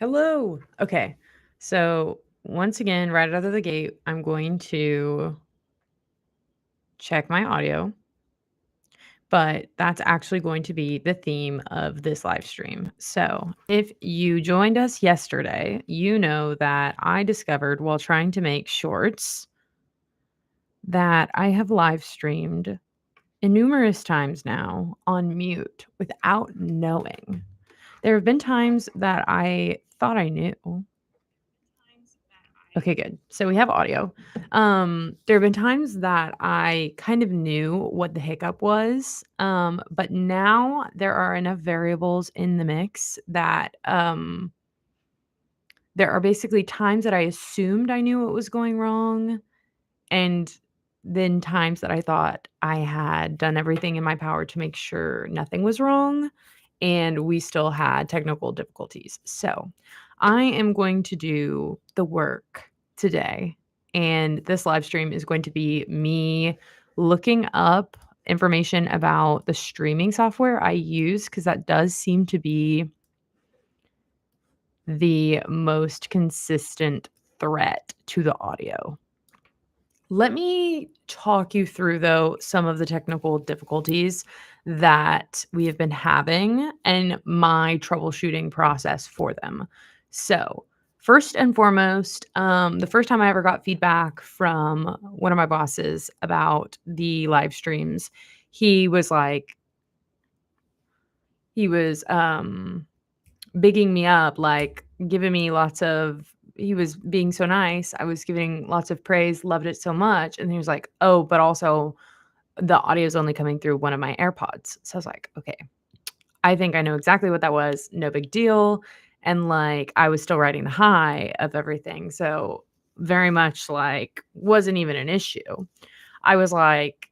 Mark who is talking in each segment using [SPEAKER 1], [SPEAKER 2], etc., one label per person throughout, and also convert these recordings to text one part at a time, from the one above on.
[SPEAKER 1] Hello. Okay. So, once again, right out of the gate, I'm going to check my audio, but that's actually going to be the theme of this live stream. So, if you joined us yesterday, you know that I discovered while trying to make shorts that I have live streamed numerous times now on mute without knowing. There have been times that I thought I knew. Okay, good. So we have audio. There have been times that I kind of knew what the hiccup was, but now there are enough variables in the mix that there are basically times that I assumed I knew what was going wrong, and then times that I thought I had done everything in my power to make sure nothing was wrong, and we still had technical difficulties. So, I am going to do the work today, and this live stream is going to be me looking up information about the streaming software I use because that does seem to be the most consistent threat to the audio. Let me talk you through, though, some of the technical difficulties that we have been having and my troubleshooting process for them. So, first and foremost, the first time I ever got feedback from one of my bosses about the live streams, he was like, he was bigging me up, like giving me lots of he was being so nice. I was giving lots of praise, loved it so much. And he was like, "Oh, but also the audio is only coming through one of my AirPods." So I was like, "Okay, I think I know exactly what that was. No big deal." And like I was still riding the high of everything. So very much like wasn't even an issue. I was like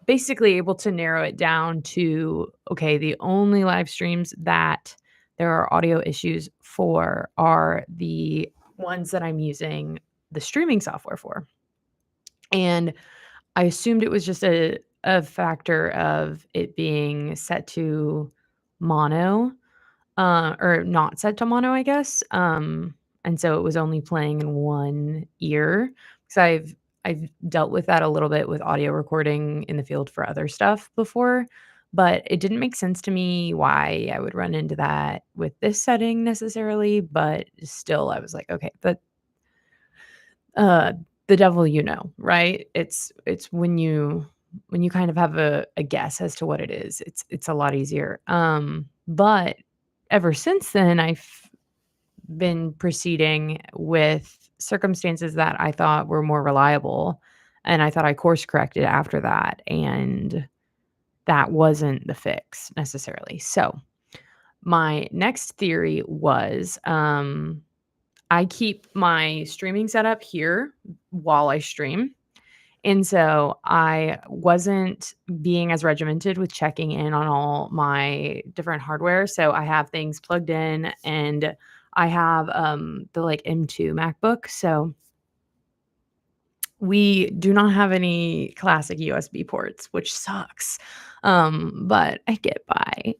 [SPEAKER 1] basically able to narrow it down to okay, the only live streams that there are audio issues for are the ones that I'm using the streaming software for. And I assumed it was just a factor of it being set to mono, or not set to mono, I guess. And so it was only playing in one ear because I've dealt with that a little bit with audio recording in the field for other stuff before, but it didn't make sense to me why I would run into that with this setting necessarily. But still, I was like, okay, but uh, the devil you know, right? It's when you kind of have a guess as to what it is, it's a lot easier. But ever since then, I've been proceeding with circumstances that I thought were more reliable, and I thought I course corrected after that, and that wasn't the fix necessarily. So, my next theory was, I keep my streaming setup here while I stream. And so I wasn't being as regimented with checking in on all my different hardware. So I have things plugged in and I have the like M2 MacBook. So we do not have any classic USB ports, which sucks. But I get by.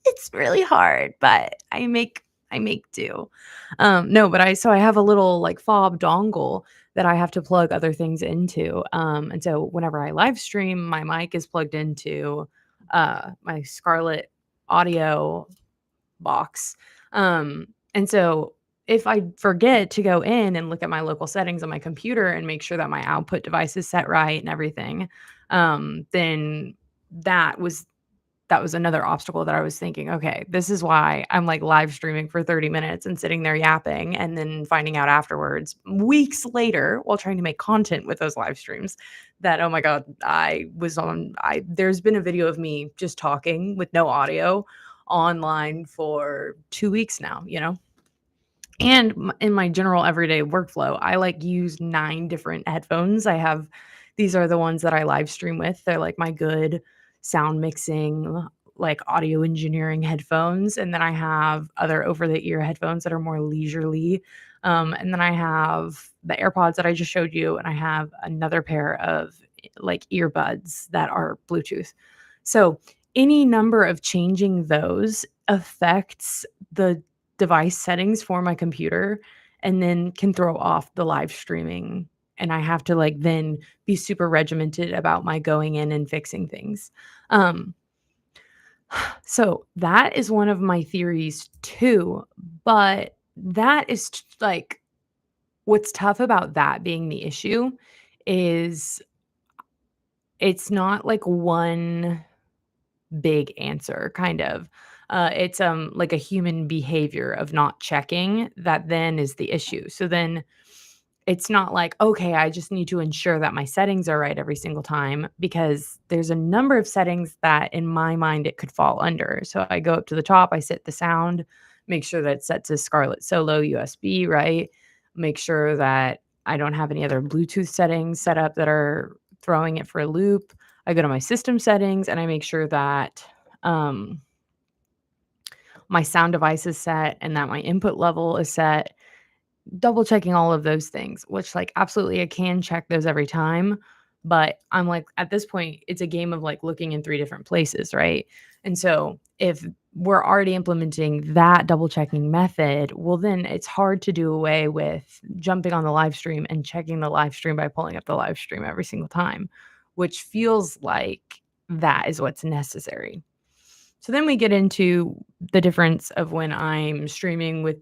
[SPEAKER 1] It's really hard, but I make do. No, but I have a little like fob dongle that I have to plug other things into. And so whenever I live stream, my mic is plugged into my Scarlett audio box. And so if I forget to go in and look at my local settings on my computer and make sure that my output device is set right and everything, then that was that was another obstacle that I was thinking, okay, this is why I'm like live streaming for 30 minutes and sitting there yapping and then finding out afterwards, weeks later, while trying to make content with those live streams, that oh my God, there's been a video of me just talking with no audio online for 2 weeks now, you know? And in my general everyday workflow, I like use 9 different headphones. These are the ones that I live stream with. They're like my good sound mixing, like audio engineering headphones. And then I have other over the ear headphones that are more leisurely. And then I have the AirPods that I just showed you. And I have another pair of like earbuds that are Bluetooth. So any number of changing those affects the device settings for my computer and then can throw off the live streaming, and I have to, like, then be super regimented about my going in and fixing things. Um, so that is one of my theories too, but that is like what's tough about that being the issue is it's not like one big answer, kind of. It's, like a human behavior of not checking that then is the issue. So then it's not like, "Okay, I just need to ensure that my settings are right every single time," because there's a number of settings that in my mind it could fall under. So I go up to the top, I set the sound, make sure that it's set to Scarlett Solo USB, right? Make sure that I don't have any other Bluetooth settings set up that are throwing it for a loop. I go to my system settings and I make sure that, um, my sound device is set and that my input level is set, double checking all of those things, which, like, absolutely, I can check those every time, but I'm like, at this point, it's a game of, like, looking in 3 different places, right? And so, if we're already implementing that double checking method, well, then it's hard to do away with jumping on the live stream and checking the live stream by pulling up the live stream every single time, which feels like that is what's necessary. So then we get into the difference of when I'm streaming with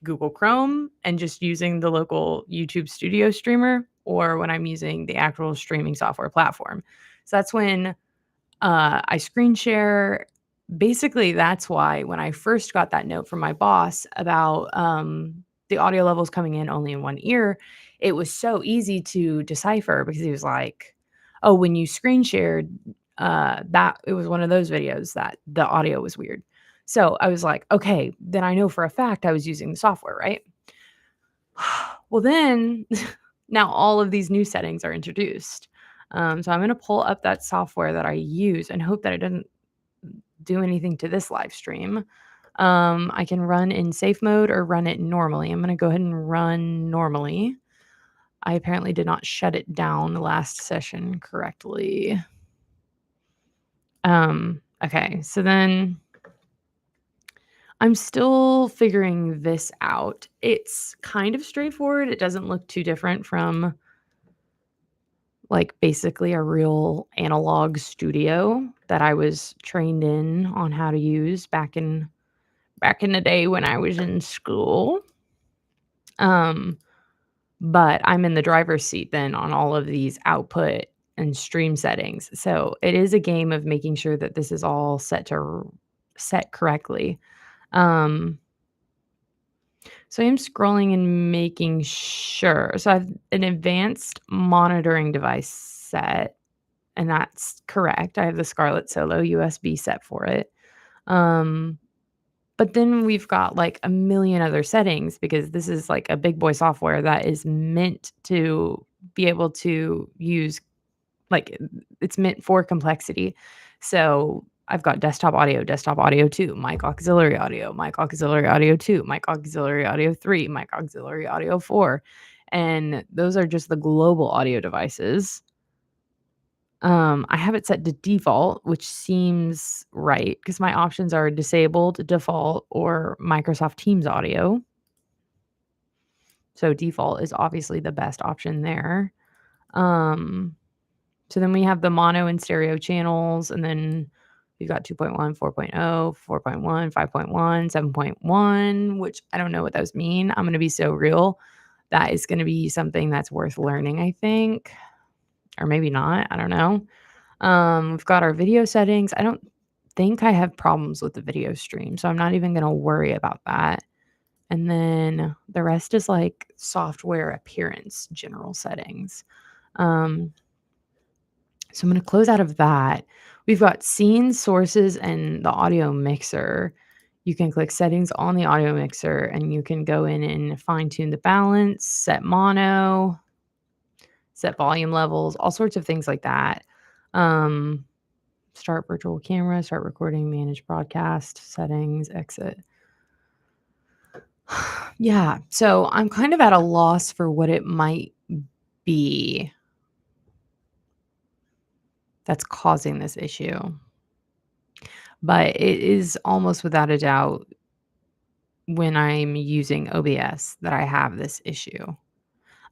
[SPEAKER 1] Google Chrome and just using the local YouTube Studio streamer, or when I'm using the actual streaming software platform. So that's when I screen share. Basically, that's why when I first got that note from my boss about the audio levels coming in only in one ear, it was so easy to decipher because he was like, "Oh, when you screen shared, that it was one of those videos that the audio was weird." So I was like, "Okay, then I know for a fact I was using the software, right?" Well, then now all of these new settings are introduced. So I'm going to pull up that software that I use and hope that it doesn't do anything to this live stream. I can run in safe mode or run it normally. I'm going to go ahead and run normally. I apparently did not shut it down last session correctly. Okay, so then I'm still figuring this out. It's kind of straightforward. It doesn't look too different from like basically a real analog studio that I was trained in on how to use back in the day when I was in school. Um, but I'm in the driver's seat then on all of these output and stream settings. So it is a game of making sure that this is all set correctly. Um, so I'm scrolling and making sure. So I've an advanced monitoring device set. And that's correct. I have the Scarlett Solo USB set for it. Um, but then we've got, like, a million other settings because this is, like, a big boy software that is meant to be able to use like, it's meant for complexity. So, I've got desktop audio 2, mic auxiliary audio 2, mic auxiliary audio 3, mic auxiliary audio 4, and those are just the global audio devices. I have it set to default, which seems right because my options are disabled, default, or Microsoft Teams audio. So default is obviously the best option there. Um, so then we have the mono and stereo channels, and then we've got 2.1, 4.0, 4.1, 5.1, 7.1, which I don't know what those mean. I'm going to be so real. That is going to be something that's worth learning, I think, or maybe not. I don't know. We've got our video settings. I don't think I have problems with the video stream, so I'm not even gonna worry about that. And then the rest is like software appearance, general settings. Um, so I'm gonna close out of that. We've got scenes, sources, and the audio mixer. You can click settings on the audio mixer and you can go in and fine tune the balance, set mono, set volume levels, all sorts of things like that. Um, Start virtual camera, start recording, manage broadcast, settings, exit. Yeah, so I'm kind of at a loss for what it might be that's causing this issue. But it is almost without a doubt when I'm using OBS that I have this issue.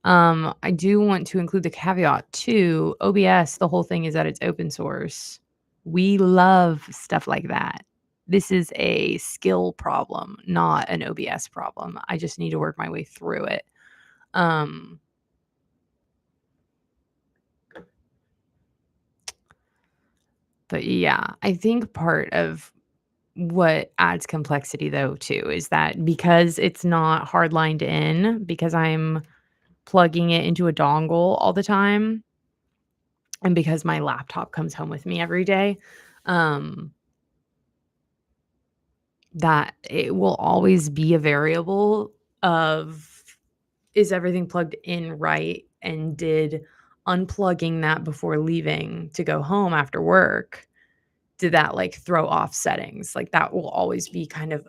[SPEAKER 1] I do want to include the caveat too. OBS, the whole thing is that it's open source. We love stuff like that. This is a skill problem, not an OBS problem. I just need to work my way through it. Um, but yeah, I think part of what adds complexity though too is that because it's not hardlined in, because I'm plugging it into a dongle all the time, and because my laptop comes home with me every day, um, that it will always be a variable of, is everything plugged in right, and did unplugging that before leaving to go home after work, did that, like, throw off settings? Like, that will always be kind of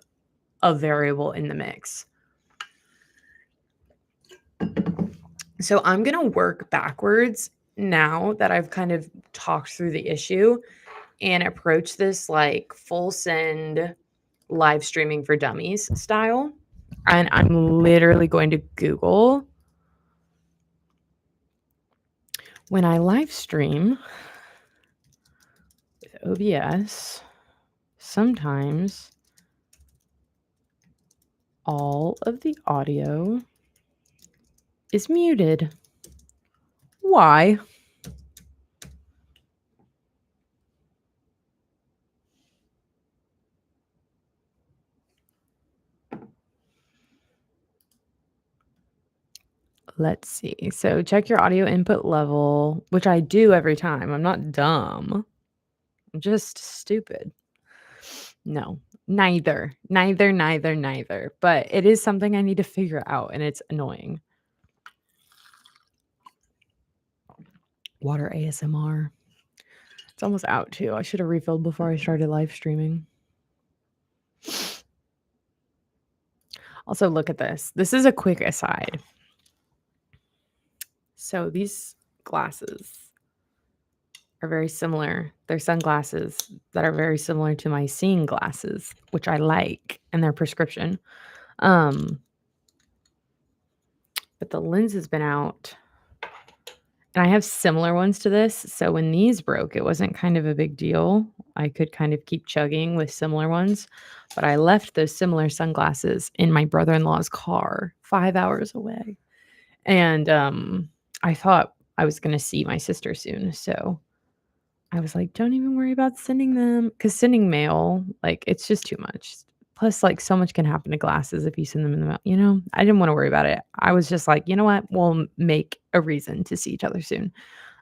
[SPEAKER 1] a variable in the mix. So I'm gonna work backwards now that I've kind of talked through the issue and approach this like full send live streaming for dummies style. And I'm literally going to Google when I live stream with OBS, sometimes all of the audio is muted. Why? Let's see. So check your audio input level, which I do every time. I'm not dumb. I'm just stupid. No, neither. But it is something I need to figure out, and it's annoying. Water ASMR. It's almost out too. I should have refilled before I started live streaming. Also, look at this. This is a quick aside. So these glasses are very similar. They're sunglasses that are very similar to my seeing glasses, which I like, and they're prescription. But the lens has been out, and I have similar ones to this. So when these broke, it wasn't kind of a big deal. I could kind of keep chugging with similar ones, but I left those similar sunglasses in my brother-in-law's car 5 hours away. And I thought I was going to see my sister soon. So I was like, don't even worry about sending them, because sending mail, like, it's just too much. Plus, like, so much can happen to glasses if you send them in the mail. I didn't want to worry about it. I was just like, you know what? We'll make a reason to see each other soon.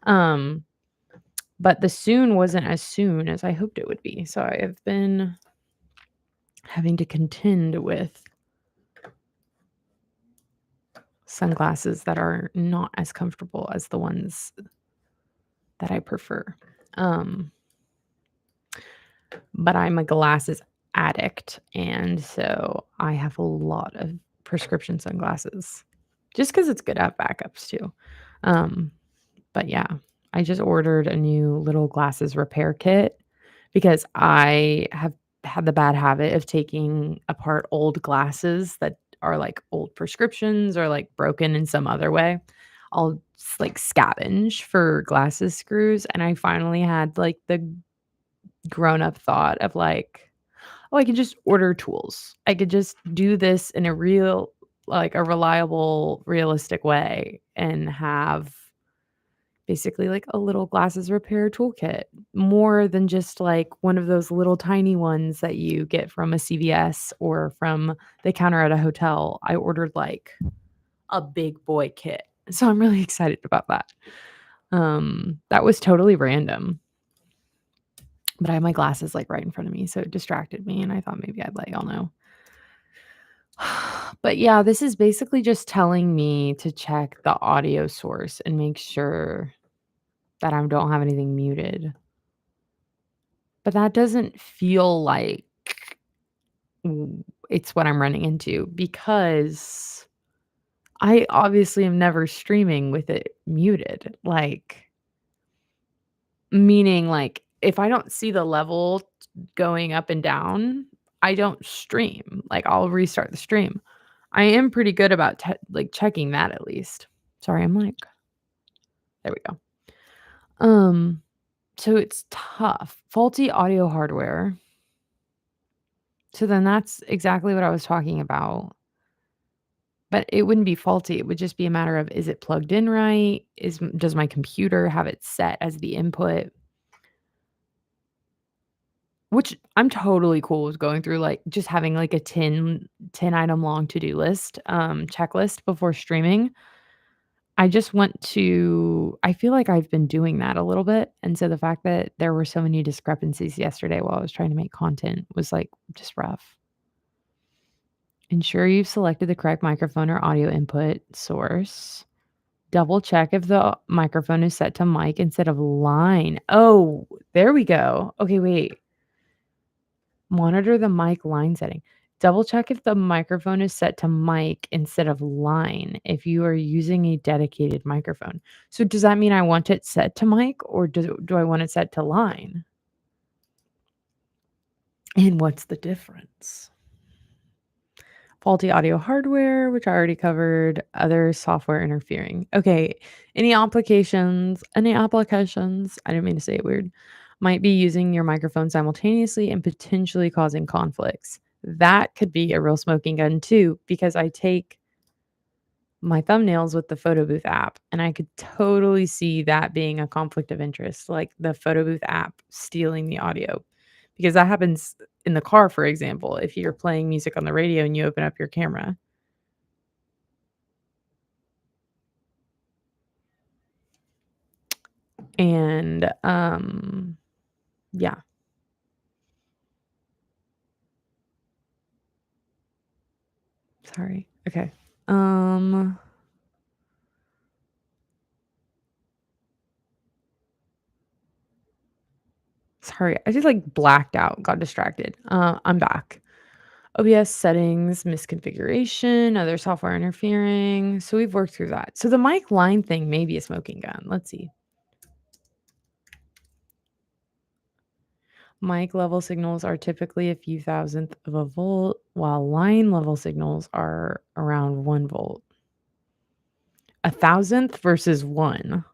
[SPEAKER 1] Um, but the soon wasn't as soon as I hoped it would be. So I have been having to contend with sunglasses that are not as comfortable as the ones that I prefer. But I'm a glasses addict, and so I have a lot of prescription sunglasses just because it's good to have backups too. But yeah, I just ordered a new little glasses repair kit because I have had the bad habit of taking apart old glasses that are like old prescriptions or like broken in some other way. I'll like scavenge for glasses screws, and I finally had like the grown up thought of like, oh, I could just order tools. I could just do this in a real, like a reliable, realistic way and have basically like a little glasses repair toolkit, more than just like one of those little tiny ones that you get from a CVS or from the counter at a hotel. I ordered like a big boy kit. So I'm really excited about that. That was totally random. But I had my glasses like right in front of me, so it distracted me, and I thought maybe I'd let y'all know. But yeah, this is basically just telling me to check the audio source and make sure that I don't have anything muted. But that doesn't feel like it's what I'm running into, because I obviously am never streaming with it muted. Like, meaning like if I don't see the level going up and down, I don't stream, like, I'll restart the stream. I am pretty good about like, checking that at least. Sorry, I'm like there we go. Um, so it's tough. Faulty audio hardware. So then that's exactly what I was talking about. But it wouldn't be faulty, it would just be a matter of, is it plugged in right? Does my computer have it set as the input? Which I'm totally cool with going through, like, just having, like, a 10 item long to-do list, checklist before streaming. I just want to I feel like I've been doing that a little bit, and so the fact that there were so many discrepancies yesterday while I was trying to make content was, like, just rough. Ensure you've selected the correct microphone or audio input source. Double check if the microphone is set to mic instead of line. Oh, there we go. Okay, wait. Monitor the mic line setting. Double check if the microphone is set to mic instead of line if you are using a dedicated microphone. So does that mean I want it set to mic or do I want it set to line? And what's the difference? Faulty audio hardware, which I already covered, other software interfering. Okay, any applications, I didn't mean to say it weird, might be using your microphone simultaneously and potentially causing conflicts. That could be a real smoking gun too, because I take my thumbnails with the photo booth app and I could totally see that being a conflict of interest, like the photo booth app stealing the audio. Because that happens in the car, for example, if you're playing music on the radio and you open up your camera. And, yeah, sorry. Okay. Um, sorry, I just, like, blacked out, got distracted. I'm back. OBS settings, misconfiguration, other software interfering. So we've worked through that. So the mic line thing may be a smoking gun. Let's see. Mic level signals are typically a few thousandth of a volt, while line level signals are around 1 volt. A thousandth versus one.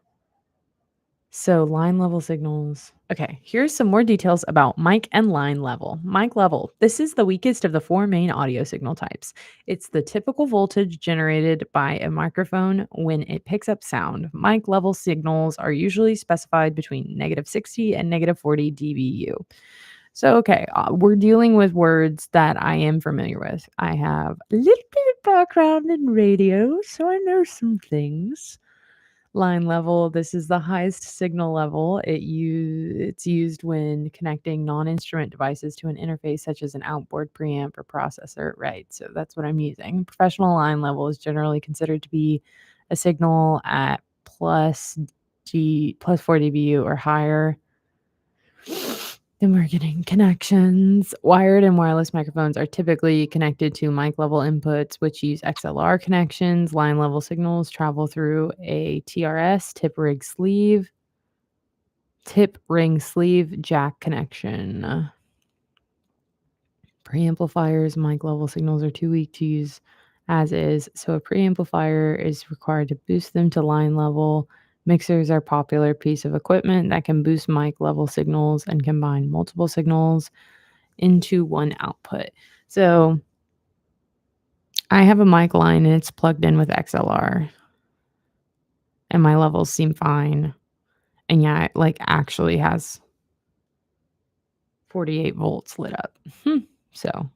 [SPEAKER 1] So line level signals. Okay, here's some more details about mic and line level. Mic level. This is the weakest of the four main audio signal types. It's the typical voltage generated by a microphone when it picks up sound. Mic level signals are usually specified between -60 and -40 dBu. So, okay, we're dealing with words that I am familiar with. I have a little bit of background in radio, so I know some things. Line level, this is the highest signal level. It's used when connecting non-instrument devices to an interface such as an outboard preamp or processor, right? So that's what I'm using. Professional line level is generally considered to be a signal at plus 4 dBu or higher. Then we're getting connections. Wired and wireless microphones are typically connected to mic level inputs, which use XLR connections. Line level signals travel through a TRS, tip ring sleeve jack connection. Preamplifiers, mic level signals are too weak to use as is, so a preamplifier is required to boost them to line level. Mixers are a popular piece of equipment that can boost mic level signals and combine multiple signals into one output. So I have a mic line and it's plugged in with XLR and my levels seem fine. And yeah, it like actually has 48 volts lit up. So,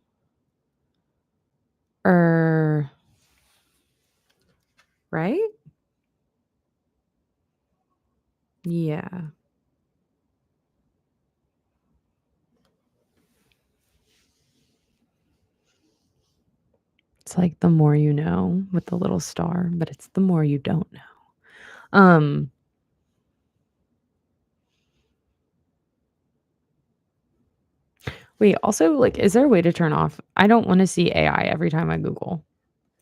[SPEAKER 1] er, right? Yeah. It's like the more you know with the little star, but it's the more you don't know. Um, wait, also, like, is there a way to turn off? I don't want to see AI every time I Google,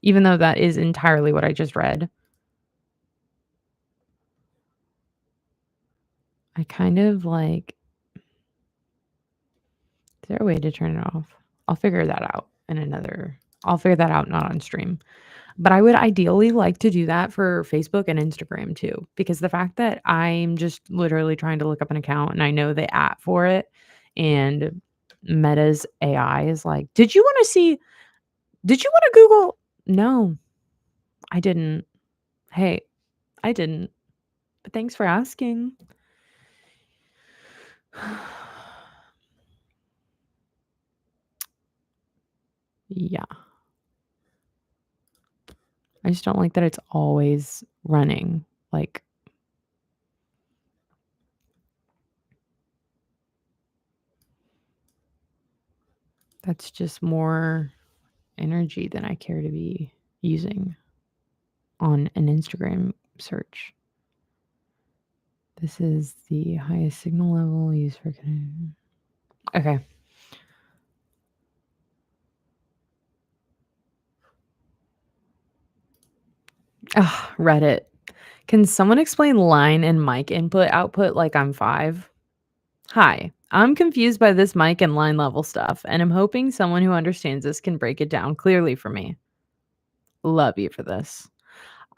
[SPEAKER 1] even though that is entirely what I just read. I kind of like, is there a way to turn it off? I'll figure that out I'll figure that out not on stream. But I would ideally like to do that for Facebook and Instagram too, because the fact that I'm just literally trying to look up an account and I know the app for it and Meta's AI is like, did you want to Google? No, I didn't. Hey, I didn't. But thanks for asking. Yeah. I just don't like that it's always running. Like, that's just more energy than I care to be using on an Instagram search. This is the highest signal level used for connecting. Okay. Ugh, Reddit. Can someone explain line and mic input output like I'm 5? Hi, I'm confused by this mic and line level stuff, and I'm hoping someone who understands this can break it down clearly for me. Love you for this.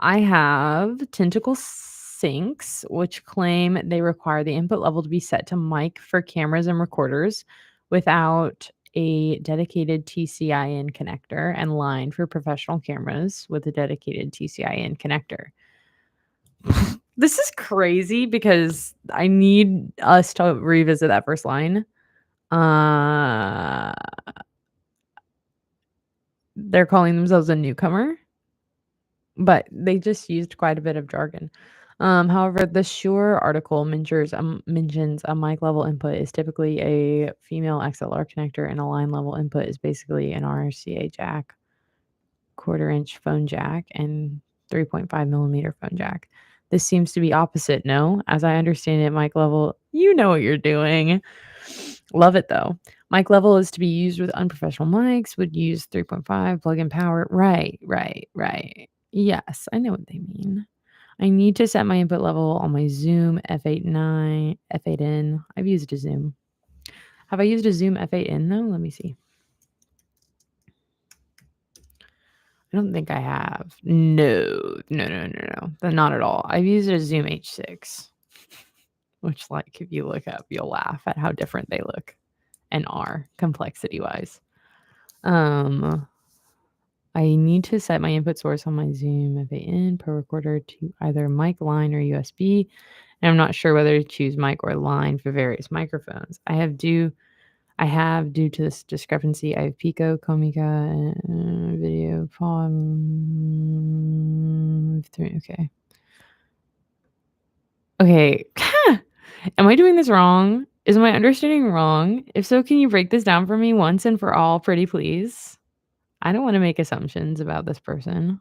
[SPEAKER 1] I have Tentacle Syncs, which claim they require the input level to be set to mic for cameras and recorders without a dedicated TCIN connector, and line for professional cameras with a dedicated TCIN connector. This is crazy because I need us to revisit that first line. Uh, they're calling themselves a newcomer, but they just used quite a bit of jargon. However, the Shure article mentions a mic level input is typically a female XLR connector, and a line level input is basically an RCA jack, 1/4-inch phone jack, and 3.5 millimeter phone jack. This seems to be opposite, no? As I understand it, mic level, you know what you're doing. Love it though. Mic level is to be used with unprofessional mics, would use 3.5 plug-in power. Right. Yes, I know what they mean. I need to set my input level on my Zoom F8N. I've used a Zoom. Have I used a Zoom F8N though? Let me see. I don't think I have. No. Not at all. I've used a Zoom H6, which, like, if you look up, you'll laugh at how different they look and are complexity-wise. I need to set my input source on my Zoom F8N Pro Recorder to either mic, line, or USB, and I'm not sure whether to choose mic or line for various microphones. I have, due to this discrepancy, I have Pico, Comica, Video, Palm, okay. Okay. Am I doing this wrong? Is my understanding wrong? If so, can you break this down for me once and for all, pretty please? I don't want to make assumptions about this person.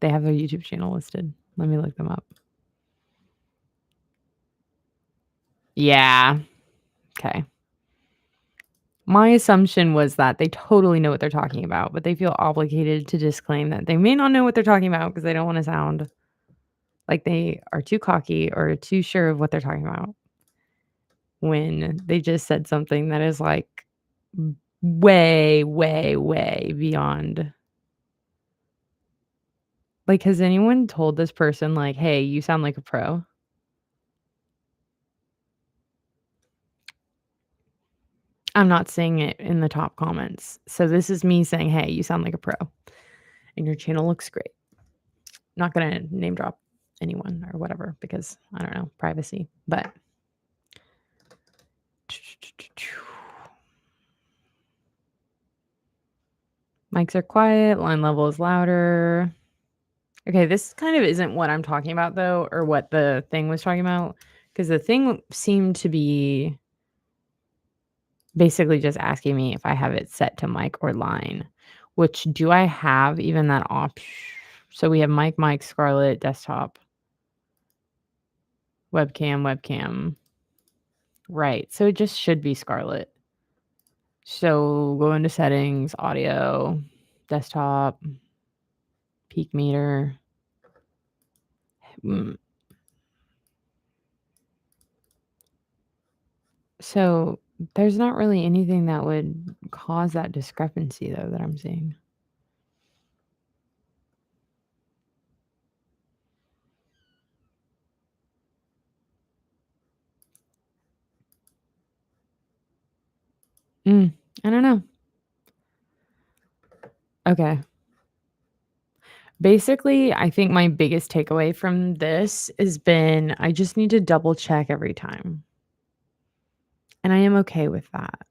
[SPEAKER 1] They have their YouTube channel listed. Let me look them up. Yeah. Okay. My assumption was that they totally know what they're talking about, but they feel obligated to disclaim that they may not know what they're talking about because they don't want to sound like they are too cocky or too sure of what they're talking about when they just said something that is like way, way, way beyond. Like, has anyone told this person, like, "Hey, you sound like a pro"? I'm not seeing it in the top comments. So this is me saying, "Hey, you sound like a pro, and your channel looks great." Not gonna name drop anyone or whatever because I don't know, privacy, but mics are quiet, line level is louder. Okay, this kind of isn't what I'm talking about though, or what the thing was talking about, because the thing seemed to be basically just asking me if I have it set to mic or line, which do I have even that option? So we have mic, Scarlett, desktop, webcam. Right. So it just should be Scarlett. So go into settings, audio, desktop, peak meter. So, there's not really anything that would cause that discrepancy, though, that I'm seeing. Mm, I don't know. Okay. Basically, I think my biggest takeaway from this has been I just need to double check every time, and I am okay with that.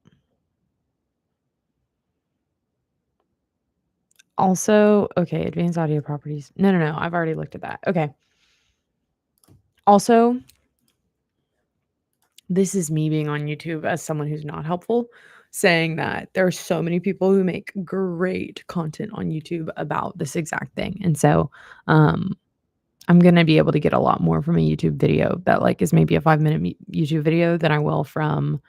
[SPEAKER 1] Also okay, advanced audio properties. No, no, no, I've already looked at that. Okay. Also, this is me being on YouTube as someone who's not helpful, saying that there are so many people who make great content on YouTube about this exact thing, and so, um, I'm gonna be able to get a lot more from a YouTube video that, like, is maybe a 5-minute YouTube video than I will from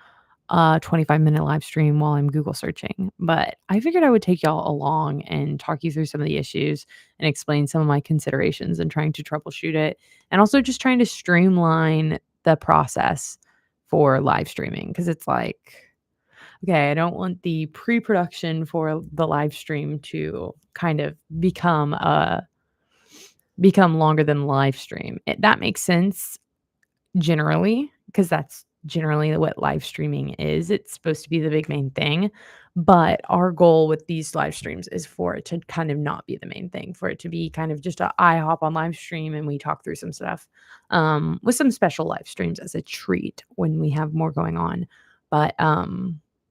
[SPEAKER 1] a 25-minute live stream while I'm Google searching. But I figured I would take y'all along and talk you through some of the issues and explain some of my considerations and trying to troubleshoot it, and also just trying to streamline the process for live streaming because it's like, okay, I don't want the pre-production for the live stream to kind of become longer than the live stream. That makes sense generally, because that's generally what live streaming is. It's supposed to be the big main thing, but our goal with these live streams is for it to kind of not be the main thing, for it to be kind of just a I hop on live stream and we talk through some stuff, with some special live streams as a treat when we have more going on. But,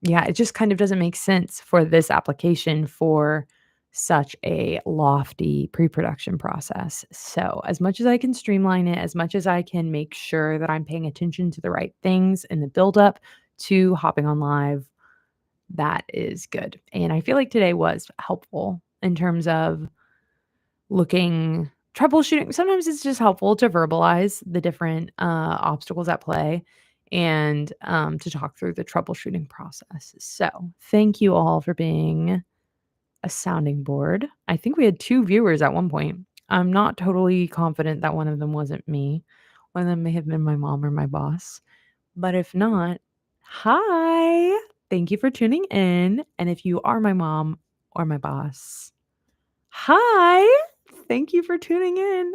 [SPEAKER 1] yeah, it just kind of doesn't make sense for this application for such a lofty pre-production process. So, as much as I can streamline it, as much as I can make sure that I'm paying attention to the right things in the buildup to hopping on live, that is good. And I feel like today was helpful in terms of looking troubleshooting. Sometimes it's just helpful to verbalize the different obstacles at play and to talk through the troubleshooting process. So, thank you all for being a sounding board. I think we had 2 viewers at one point. I'm not totally confident that one of them wasn't me. One of them may have been my mom or my boss. But if not, hi. Thank you for tuning in. And if you are my mom or my boss, hi. Thank you for tuning in.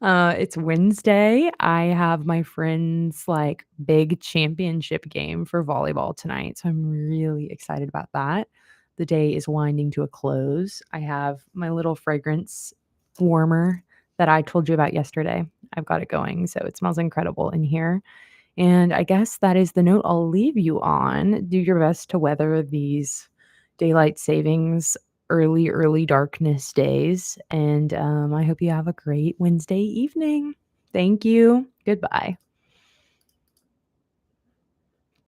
[SPEAKER 1] It's Wednesday. I have my friend's like big championship game for volleyball tonight. So I'm really excited about that. The day is winding to a close. I have my little fragrance warmer that I told you about yesterday. I've got it going. So it smells incredible in here. And I guess that is the note I'll leave you on. Do your best to weather these daylight savings, early darkness days. And I hope you have a great Wednesday evening. Thank you. Goodbye.